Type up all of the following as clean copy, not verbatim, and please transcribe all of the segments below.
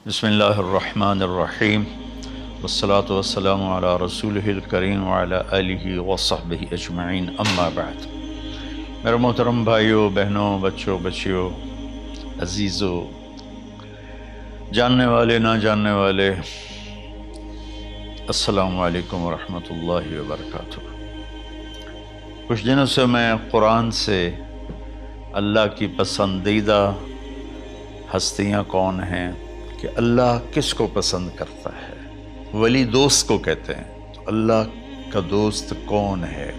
بسم اللہ الرحمن الرحیم والصلاة والسلام علی رسولہ الکریم وعلی آلہ وصحبہ اجمعین، اما بعد۔ میرے محترم بھائیوں، بہنوں، بچوں، بچیوں، عزیزوں، جاننے والے، نہ جاننے والے، السلام علیکم ورحمۃ اللہ وبرکاتہ۔ کچھ دنوں سے میں قرآن سے اللہ کی پسندیدہ ہستیاں کون ہیں، کہ اللہ کس کو پسند کرتا ہے، ولی دوست کو کہتے ہیں۔ تو اللہ کا دوست کون ہے؟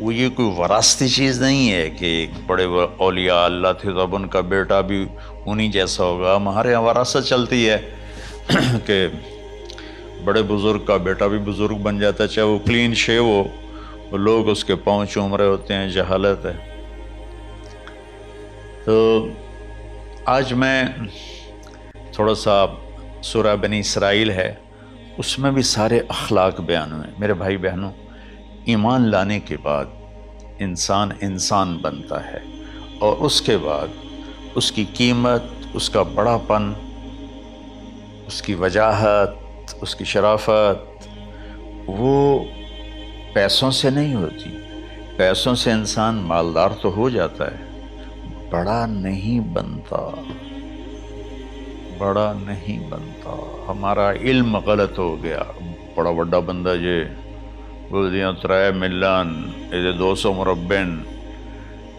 وہ یہ کوئی وراثتی چیز نہیں ہے کہ بڑے اولیاء اللہ تھے تو اب ان کا بیٹا بھی انہی جیسا ہوگا۔ ہمارے یہاں وراثت چلتی ہے کہ بڑے بزرگ کا بیٹا بھی بزرگ بن جاتا ہے، چاہے وہ کلین شیو ہو، وہ لوگ اس کے پاؤں چوم رہے ہوتے ہیں، جہالت ہے۔ تو آج میں تھوڑا سا سورہ بنی اسرائیل ہے، اس میں بھی سارے اخلاق بیان ہوئے۔ میرے بھائی بہنوں، ایمان لانے کے بعد انسان بنتا ہے، اور اس کے بعد اس کی قیمت، اس کا بڑا پن، اس کی وجاہت، اس کی شرافت وہ پیسوں سے نہیں ہوتی۔ پیسوں سے انسان مالدار تو ہو جاتا ہے، بڑا نہیں بنتا، بڑا نہیں بنتا۔ ہمارا علم غلط ہو گیا۔ بڑا بڑا بندہ جے بولدیاں 3 ملن، یہ 200 مربع،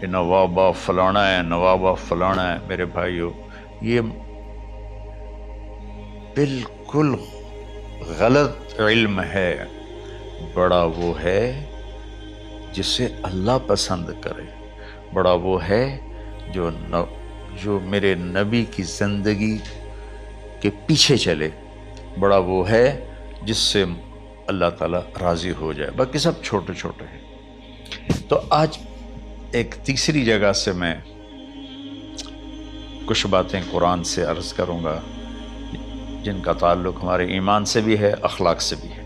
یہ نوابہ فلانا ہے، نوابہ فلانا ہے۔ میرے بھائیو، یہ بالکل غلط علم ہے۔ بڑا وہ ہے جسے اللہ پسند کرے، بڑا وہ ہے جو میرے نبی کی زندگی کے پیچھے چلے، بڑا وہ ہے جس سے اللہ تعالیٰ راضی ہو جائے، باقی سب چھوٹے چھوٹے ہیں۔ تو آج ایک تیسری جگہ سے میں کچھ باتیں قرآن سے عرض کروں گا، جن کا تعلق ہمارے ایمان سے بھی ہے، اخلاق سے بھی ہے۔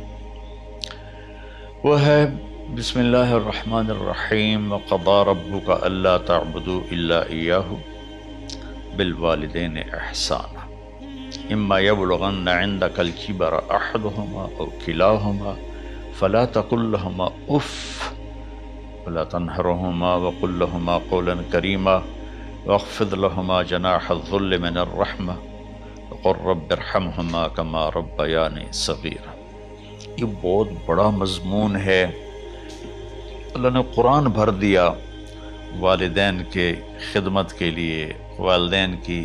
وہ ہے بسم اللہ الرحمن الرحیم، وَقَضَىٰ رَبُّكَ أَلَّا تَعْبُدُوا إِلَّا إِيَّاهُ بِالْوَالِدَيْنِ إِحْسَانًا إِمَّا يَبْلُغَنَّ عِندَكَ الْكِبَرَ أَحَدُهُمَا أَوْ كِلَاهُمَا فَلَا تَقُل لَّهُمَا أُفٍّ وَلَا تَنْهَرْهُمَا وَقُل لَّهُمَا قَوْلًا كَرِيمًا وَاخْفِضْ لَهُمَا جَنَاحَ الذُّلِّ مِنَ الرَّحْمَةِ وَقُل رَّبِّ ارْحَمْهُمَا كَمَا رَبَّيَانِي صَغِيرًا۔ یہ بہت بڑا مضمون ہے۔ اللہ نے قرآن بھر دیا والدین کے خدمت کے لیے، والدین کی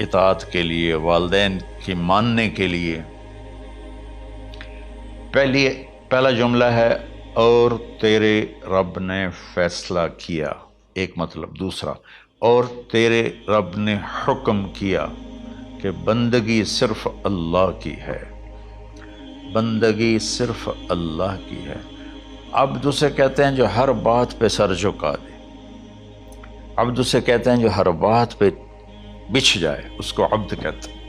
اطاعت کے لیے، والدین کی ماننے کے لیے۔ پہلا جملہ ہے اور تیرے رب نے فیصلہ کیا، ایک مطلب۔ دوسرا، اور تیرے رب نے حکم کیا کہ بندگی صرف اللہ کی ہے، بندگی صرف اللہ کی ہے۔ عبد اسے کہتے ہیں جو ہر بات پہ سر جھکا دے، عبد اسے کہتے ہیں جو ہر بات پہ بچھ جائے، اس کو عبد کہتے ہیں۔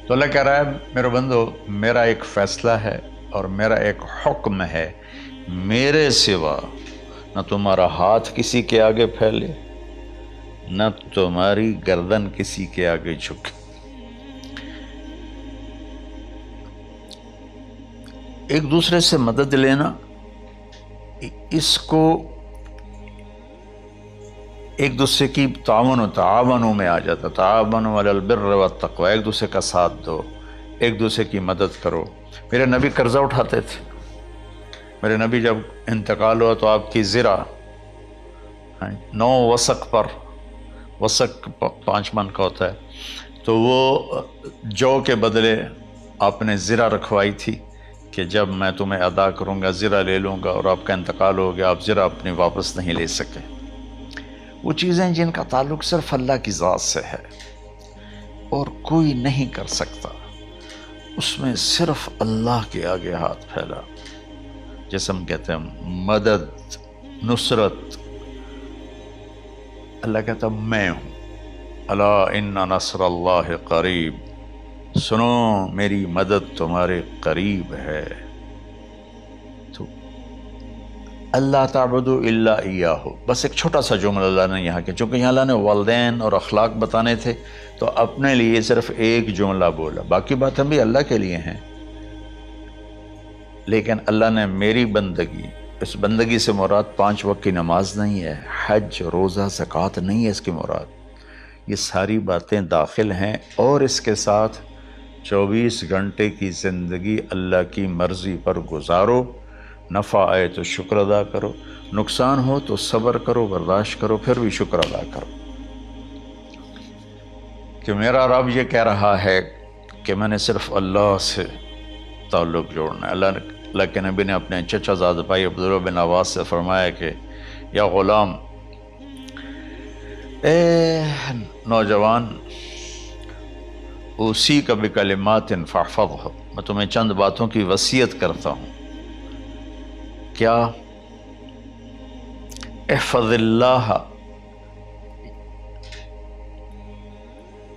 تو اللہ کہہ رہا ہے میرے بندو، میرا ایک فیصلہ ہے اور میرا ایک حکم ہے، میرے سوا نہ تمہارا ہاتھ کسی کے آگے پھیلے، نہ تمہاری گردن کسی کے آگے جھکے۔ ایک دوسرے سے مدد لینا، اس کو ایک دوسرے کی تعاونوں میں آ جاتا، تعاونوا علی البر والتقوی، ایک دوسرے کا ساتھ دو، ایک دوسرے کی مدد کرو۔ میرے نبی قرضہ اٹھاتے تھے۔ میرے نبی جب انتقال ہوا تو آپ کی زرہ 9 وسق پر، وسق 5 من کا ہوتا ہے، تو وہ جو کے بدلے آپ نے زرہ رکھوائی تھی کہ جب میں تمہیں ادا کروں گا زرہ لے لوں گا، اور آپ کا انتقال ہو گیا، آپ زرہ اپنی واپس نہیں لے سکے۔ وہ چیزیں جن کا تعلق صرف اللہ کی ذات سے ہے اور کوئی نہیں کر سکتا، اس میں صرف اللہ کے آگے ہاتھ پھیلا، جیسے ہم کہتے ہیں مدد، نصرت۔ اللہ کہتا میں ہوں، الا ان نصر اللہ قریب، سنو میری مدد تمہارے قریب ہے۔ تو اللہ تعبدوا الا ایاہ، بس ایک چھوٹا سا جملہ اللہ نے یہاں کے، چونکہ یہاں اللہ نے والدین اور اخلاق بتانے تھے تو اپنے لیے صرف ایک جملہ بولا، باقی باتیں بھی اللہ کے لیے ہیں، لیکن اللہ نے میری بندگی، اس بندگی سے مراد 5 وقت کی نماز نہیں ہے، حج، روزہ، زکوٰۃ نہیں ہے اس کی مراد، یہ ساری باتیں داخل ہیں، اور اس کے ساتھ 24 گھنٹے کی زندگی اللہ کی مرضی پر گزارو، نفع آئے تو شکر ادا کرو، نقصان ہو تو صبر کرو، برداشت کرو، پھر بھی شکر ادا کرو، کہ میرا رب یہ کہہ رہا ہے کہ میں نے صرف اللہ سے تعلق جوڑنا ہے۔ اللہ کے نبی نے اپنے چچا زاد بھائی عبداللہ بن عباس سے فرمایا کہ یا غلام، اے نوجوان، اسی کا بکلمات فاحفظہ، میں تمہیں چند باتوں کی وصیت کرتا ہوں، کیا؟ احفظ اللہ،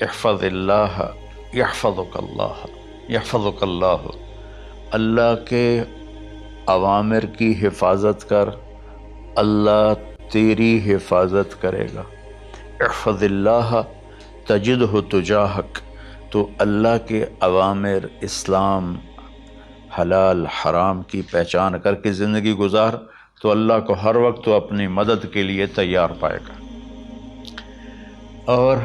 احفظ اللہ یحفظک اللہ، یحفظک اللہ، اللہ کے اوامر کی حفاظت کر، اللہ تیری حفاظت کرے گا۔ احفظ اللہ تجدہ تجاہک، تو اللہ کے اوامر، اسلام، حلال حرام کی پہچان کر کے زندگی گزار تو اللہ کو ہر وقت تو اپنی مدد کے لیے تیار پائے گا۔ اور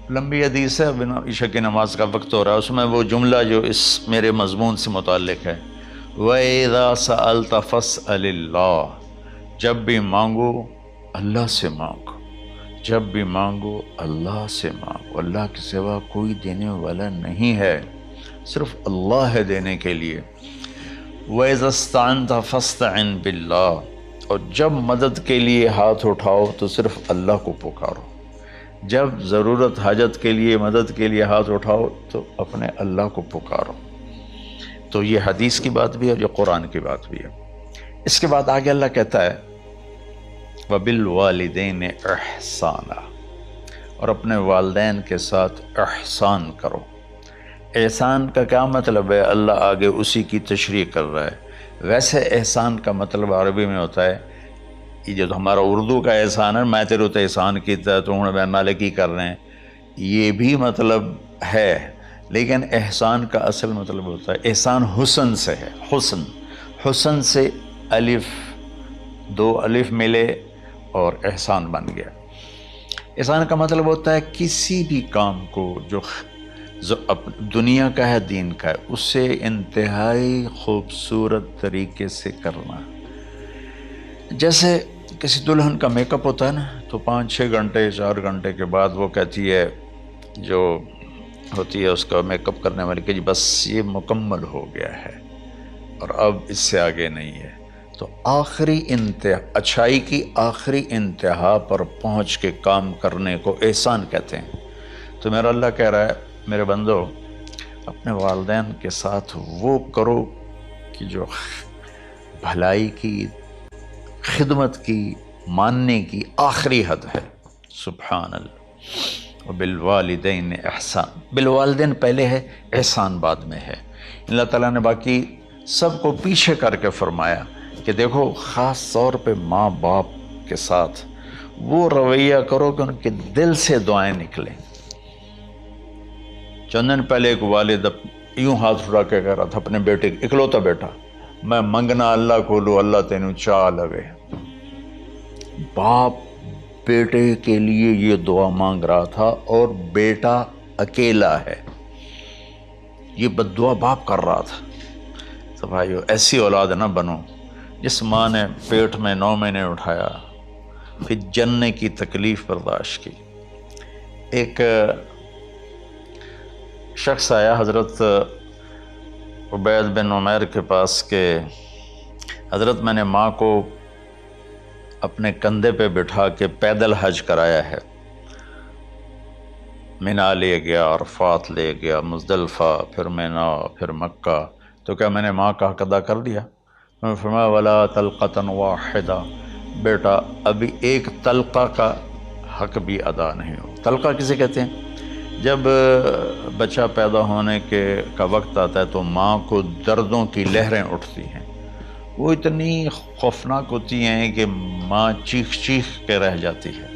لمبی حدیث ہے، عشاء کی نماز کا وقت ہو رہا ہے، اس میں وہ جملہ جو اس میرے مضمون سے متعلق ہے، وَإِذَا سَأَلْتَ فَاسْأَلِ اللَّهِ، جب بھی مانگو اللہ سے مانگو، جب بھی مانگو اللہ سے مانگو، اللہ کے سوا کوئی دینے والا نہیں ہے، صرف اللہ ہے دینے کے لیے۔ وَإِذَا اسْتَعَنْتَ فَاسْتَعِنْ بِاللَّهِ، اور جب مدد کے لیے ہاتھ اٹھاؤ تو صرف اللہ کو پکارو، جب ضرورت حاجت کے لیے، مدد کے لیے ہاتھ اٹھاؤ تو اپنے اللہ کو پکارو۔ تو یہ حدیث کی بات بھی ہے اور یہ قرآن کی بات بھی ہے۔ اس کے بعد آگے اللہ کہتا ہے وَبِالْوَالِدَيْنِ إِحْسَانًا، اور اپنے والدین کے ساتھ احسان کرو۔ احسان کا کیا مطلب ہے؟ اللہ آگے اسی کی تشریح کر رہا ہے۔ ویسے احسان کا مطلب عربی میں ہوتا ہے، یہ جو ہمارا اردو کا احسان ہے، میں تیرے تو احسان کیتا تو ہوں میں نالے کی کر رہے ہیں، یہ بھی مطلب ہے، لیکن احسان کا اصل مطلب ہوتا ہے، احسان حسن سے ہے، حسن، حسن سے الف، 2 الف ملے اور احسان بن گیا۔ احسان کا مطلب ہوتا ہے کسی بھی کام کو جو دنیا کا ہے، دین کا ہے، اس سے انتہائی خوبصورت طریقے سے کرنا۔ جیسے کسی دلہن کا میک اپ ہوتا ہے نا، تو 5-6 گھنٹے 4 گھنٹے کے بعد وہ کہتی ہے، جو ہوتی ہے اس کا میک اپ کرنے والی، کہ جی بس یہ مکمل ہو گیا ہے اور اب اس سے آگے نہیں ہے۔ تو آخری انتہا، اچھائی کی آخری انتہا پر پہنچ کے کام کرنے کو احسان کہتے ہیں۔ تو میرا اللہ کہہ رہا ہے میرے بندو، اپنے والدین کے ساتھ وہ کرو کہ جو بھلائی کی، خدمت کی، ماننے کی آخری حد ہے۔ سبحان اللہ۔ وبالوالدین احسان، بالوالدین پہلے ہے، احسان بعد میں ہے۔ اللہ تعالیٰ نے باقی سب کو پیچھے کر کے فرمایا کہ دیکھو خاص طور پہ ماں باپ کے ساتھ وہ رویہ کرو کہ ان کے دل سے دعائیں نکلیں۔ چند دن پہلے ایک والد یوں ہاتھ اٹھا کے کہہ رہا تھا اپنے بیٹے، اکلوتا بیٹا، میں منگنا اللہ کو لو، اللہ تینوں چاہ لوے۔ باپ بیٹے کے لیے یہ دعا مانگ رہا تھا اور بیٹا اکیلا ہے، یہ بد دعا باپ کر رہا تھا۔ تو بھائیو، ایسی اولاد نہ بنو جس ماں نے پیٹ میں 9 مہینے اٹھایا، پھر جننے کی تکلیف برداشت کی۔ ایک شخص آیا حضرت عبید بن عمیر کے پاس کہ حضرت میں نے ماں کو اپنے کندھے پہ بٹھا کے پیدل حج کرایا ہے، مینا لے گیا، عرفات لے گیا، مزدلفہ، پھر مینا، پھر مکہ، تو کیا میں نے ماں کا حق ادا کر دیا؟ میں نے فرمایا ولا تلقۃ واحدہ، بیٹا ابھی ایک تلقہ کا حق بھی ادا نہیں ہو۔ تلقہ کسے کہتے ہیں؟ جب بچہ پیدا ہونے کا وقت آتا ہے تو ماں کو دردوں کی لہریں اٹھتی ہیں، وہ اتنی خوفناک ہوتی ہیں کہ ماں چیخ چیخ کے رہ جاتی ہے،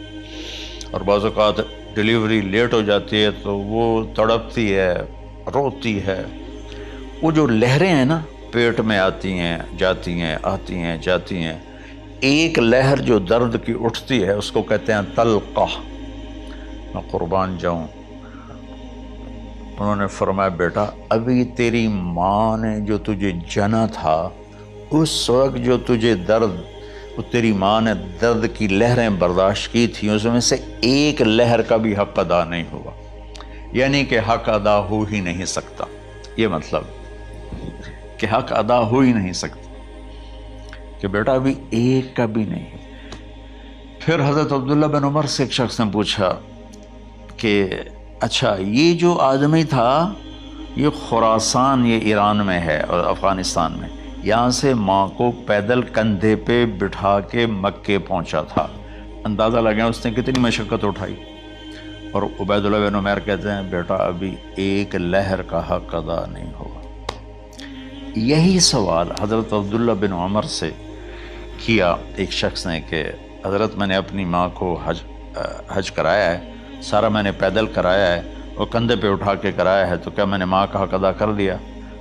اور بعض اوقات ڈیلیوری لیٹ ہو جاتی ہے تو وہ تڑپتی ہے، روتی ہے۔ وہ جو لہریں ہیں نا پیٹ میں آتی ہیں جاتی ہیں، آتی ہیں جاتی ہیں، ایک لہر جو درد کی اٹھتی ہے اس کو کہتے ہیں طلقہ۔ میں قربان جاؤں، انہوں نے فرمایا بیٹا ابھی تیری ماں نے جو تجھے جنا تھا اس وقت جو تجھے درد، وہ تیری ماں نے درد کی لہریں برداشت کی تھیں، اس میں سے ایک لہر کا بھی حق ادا نہیں ہوا، یعنی کہ حق ادا ہو ہی نہیں سکتا۔ یہ مطلب کہ حق ادا ہو ہی نہیں سکتا، کہ بیٹا ابھی ایک کا بھی نہیں۔ پھر حضرت عبداللہ بن عمر سے ایک شخص نے پوچھا کہ اچھا یہ جو آدمی تھا یہ خراسان، یہ ایران میں ہے اور افغانستان میں، یہاں سے ماں کو پیدل کندھے پہ بٹھا کے مکے پہنچا تھا، اندازہ لگا اس نے کتنی مشقت اٹھائی۔ اور عبید اللہ بن عمیر کہتے ہیں بیٹا ابھی ایک لہر کا حق ادا نہیں ہوا۔ یہی سوال حضرت عبداللہ بن عمر سے کیا ایک شخص نے کہ حضرت میں نے اپنی ماں کو حج کرایا ہے، سارا میں نے پیدل کرایا ہے اور کندھے پہ اٹھا کے کرایا ہے، تو کیا میں نے ماں کا حق ادا کر دیا؟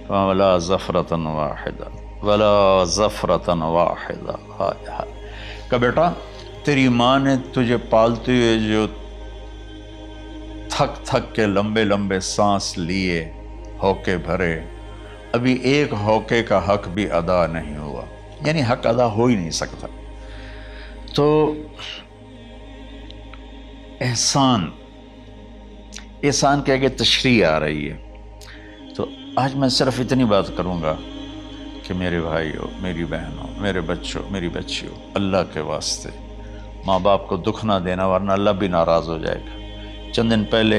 وَلَا زَفْرَةً وَاحِدًا وَلَا زَفْرَةً وَاحِدًا۔ کہ بیٹا تیری ماں نے تجھے پالتے ہوئے جو تھک تھک کے لمبے لمبے سانس لیے، ہوکے بھرے، ابھی ایک ہوکے کا حق بھی ادا نہیں ہوا، یعنی حق ادا ہو ہی نہیں سکتا۔ تو احسان کے آگے تشریح آ رہی ہے۔ تو آج میں صرف اتنی بات کروں گا کہ میرے بھائیوں، میری بہنوں، میرے بچوں، میری بچیوں، اللہ کے واسطے ماں باپ کو دکھ نہ دینا، ورنہ اللہ بھی ناراض ہو جائے گا۔ چند دن پہلے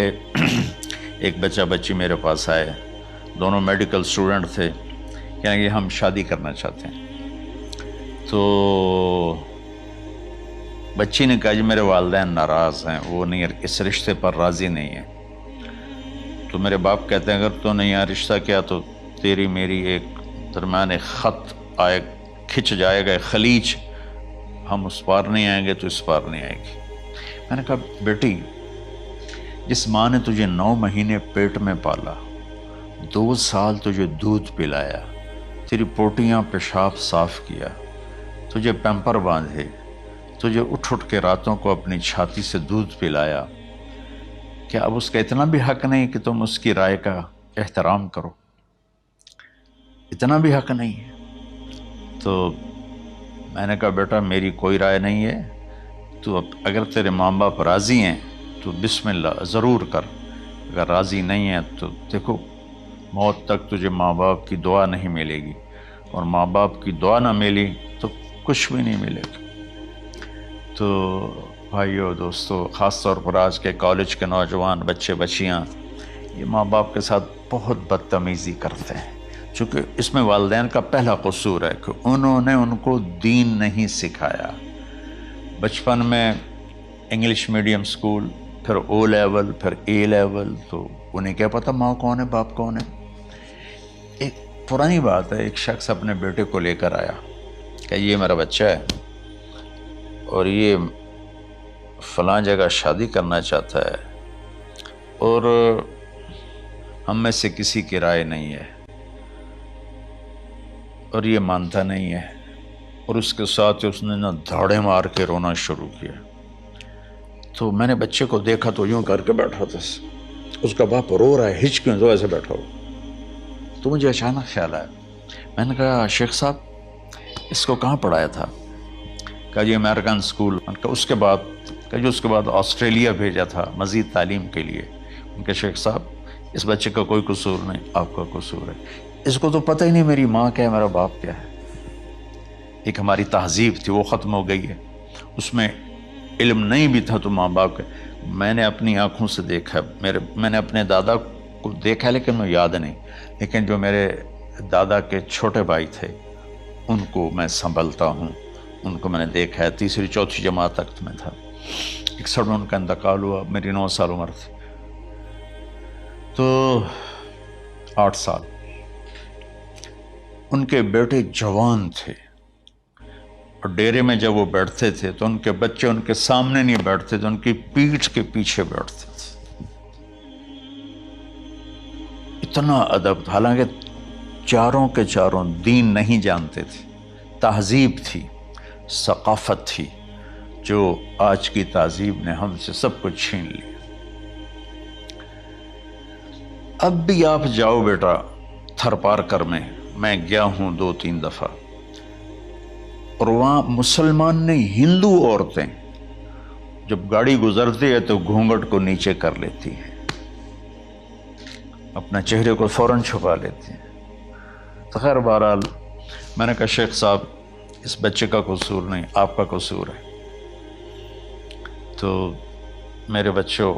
ایک بچہ بچی میرے پاس آئے، دونوں میڈیکل اسٹوڈنٹ تھے، کہیں کہ ہم شادی کرنا چاہتے ہیں۔ تو بچی نے کہا جی میرے والدین ناراض ہیں، وہ نہیں، اس رشتے پر راضی نہیں ہیں۔ تو میرے باپ کہتے ہیں اگر تو نہیں یہاں رشتہ کیا تو تیری میری ایک درمیان ایک خط آئے، کھچ جائے گا خلیج، ہم اس پار نہیں آئیں گے تو اس پار نہیں آئے گی۔ میں نے کہا بیٹی جس ماں نے تجھے 9 مہینے پیٹ میں پالا، 2 سال تجھے دودھ پلایا، تیری پوٹیاں پیشاب صاف کیا، تجھے پیمپر باندھے، تجھے اٹھ اٹھ کے راتوں کو اپنی چھاتی سے دودھ پلایا، کیا اب اس کا اتنا بھی حق نہیں کہ تم اس کی رائے کا احترام کرو؟ اتنا بھی حق نہیں ہے؟ تو میں نے کہا بیٹا میری کوئی رائے نہیں ہے، تو اگر تیرے ماں باپ راضی ہیں تو بسم اللہ ضرور کر، اگر راضی نہیں ہے تو دیکھو موت تک تجھے ماں باپ کی دعا نہیں ملے گی، اور ماں باپ کی دعا نہ ملی تو کچھ بھی نہیں ملے گا۔ تو بھائیو دوستو، خاص طور پر آج کے کالج کے نوجوان بچے بچیاں یہ ماں باپ کے ساتھ بہت بدتمیزی کرتے ہیں، چونکہ اس میں والدین کا پہلا قصور ہے کہ انہوں نے ان کو دین نہیں سکھایا۔ بچپن میں انگلش میڈیم سکول، پھر او لیول، پھر اے لیول، تو انہیں کیا پتہ ماں کون ہے باپ کون ہے۔ ایک پرانی بات ہے، ایک شخص اپنے بیٹے کو لے کر آیا کہ یہ میرا بچہ ہے اور یہ فلاں جگہ شادی کرنا چاہتا ہے، اور ہم میں سے کسی کی رائے نہیں ہے، اور یہ مانتا نہیں ہے، اور اس کے ساتھ اس نے دھاڑے مار کے رونا شروع کیا۔ تو میں نے بچے کو دیکھا تو یوں کر کے بیٹھا تھا، اس کا باپ رو رہا ہے، ہچ کیوں تو ایسے بیٹھا ہو۔ تو مجھے اچانک خیال آیا، میں نے کہا شیخ صاحب اس کو کہاں پڑھایا تھا؟ کہا جی امریکن اسکول۔ اس کے بعد آسٹریلیا بھیجا تھا مزید تعلیم کے لیے۔ ان کے شیخ صاحب اس بچے کا کوئی قصور نہیں، آپ کا قصور ہے، اس کو تو پتہ ہی نہیں میری ماں کیا ہے میرا باپ کیا ہے۔ ایک ہماری تہذیب تھی وہ ختم ہو گئی ہے، اس میں علم نہیں بھی تھا تو ماں باپ کا۔ میں نے اپنی آنکھوں سے دیکھا، میں نے اپنے دادا کو دیکھا لیکن مجھے یاد نہیں، لیکن جو میرے دادا کے چھوٹے بھائی تھے ان کو میں سنبھلتا ہوں، ان کو میں نے دیکھا ہے، 3ری 4تھی جماعت تک میں تھا۔ 61 میں ان کا انتقال ہوا، میری 9 سال عمر تھی، تو 8 سال۔ ان کے بیٹے جوان تھے، اور ڈیرے میں جب وہ بیٹھتے تھے تو ان کے بچے ان کے سامنے نہیں بیٹھتے تھے، ان کی پیٹھ کے پیچھے بیٹھتے تھے۔ اتنا ادب، حالانکہ چاروں کے چاروں دین نہیں جانتے تھے، تہذیب تھی، ثقافت تھی، جو آج کی تہذیب نے ہم سے سب کچھ چھین لیا۔ اب بھی آپ جاؤ بیٹا تھر پارکر میں گیا ہوں 2-3 دفعہ، اور وہاں مسلمان نہیں، ہندو عورتیں جب گاڑی گزرتی ہے تو گھونگھٹ کو نیچے کر لیتی ہیں، اپنا چہرے کو فوراً چھپا لیتی ہیں۔ تو خیر بہرحال میں نے کہا شیخ صاحب اس بچے کا قصور نہیں، آپ کا قصور ہے۔ تو میرے بچوں،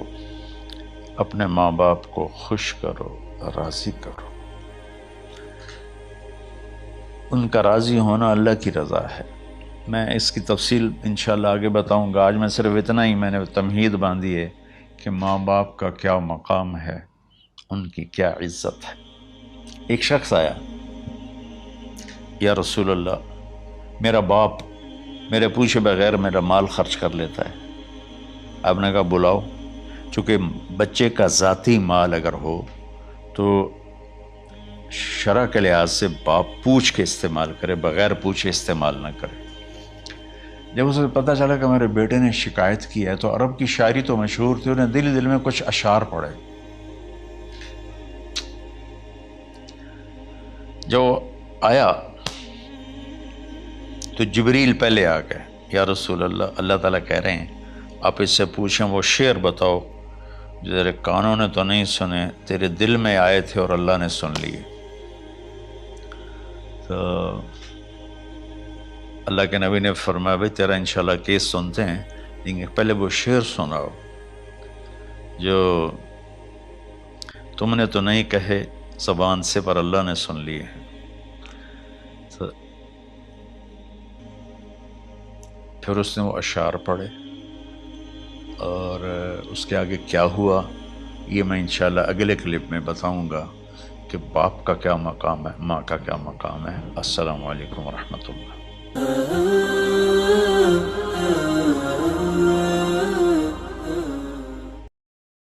اپنے ماں باپ کو خوش کرو، راضی کرو، ان کا راضی ہونا اللہ کی رضا ہے۔ میں اس کی تفصیل انشاءاللہ آگے بتاؤں گا، آج میں صرف اتنا ہی میں نے تمہید باندھی ہے کہ ماں باپ کا کیا مقام ہے، ان کی کیا عزت ہے۔ ایک شخص آیا، یا رسول اللہ میرا باپ میرے پوچھے بغیر میرا مال خرچ کر لیتا ہے۔ آپ نے کہا بلاؤ، چونکہ بچے کا ذاتی مال اگر ہو تو شرع کے لحاظ سے باپ پوچھ کے استعمال کرے، بغیر پوچھے استعمال نہ کرے۔ جب اسے پتہ چلا کہ میرے بیٹے نے شکایت کی ہے، تو عرب کی شاعری تو مشہور تھی، انہیں دل میں کچھ اشعار پڑھے۔ جو آیا تو جبریل پہلے آ گئے، یا رسول اللہ، اللہ تعالیٰ کہہ رہے ہیں آپ اس سے پوچھیں وہ شعر بتاؤ جو تیرے کانوں نے تو نہیں سنے، تیرے دل میں آئے تھے اور اللہ نے سن لیے۔ تو اللہ کے نبی نے فرمایا بھائی تیرا انشاءاللہ کیس سنتے ہیں، لیکن پہلے وہ شعر سناؤ جو تم نے تو نہیں کہے زبان سے پر اللہ نے سن لیے ہیں۔ تو پھر اس نے وہ اشعار پڑھے، اور اس کے آگے کیا ہوا یہ میں انشاءاللہ اگلے کلپ میں بتاؤں گا کہ باپ کا کیا مقام ہے، ماں کا کیا مقام ہے۔ السلام علیکم ورحمۃ اللہ۔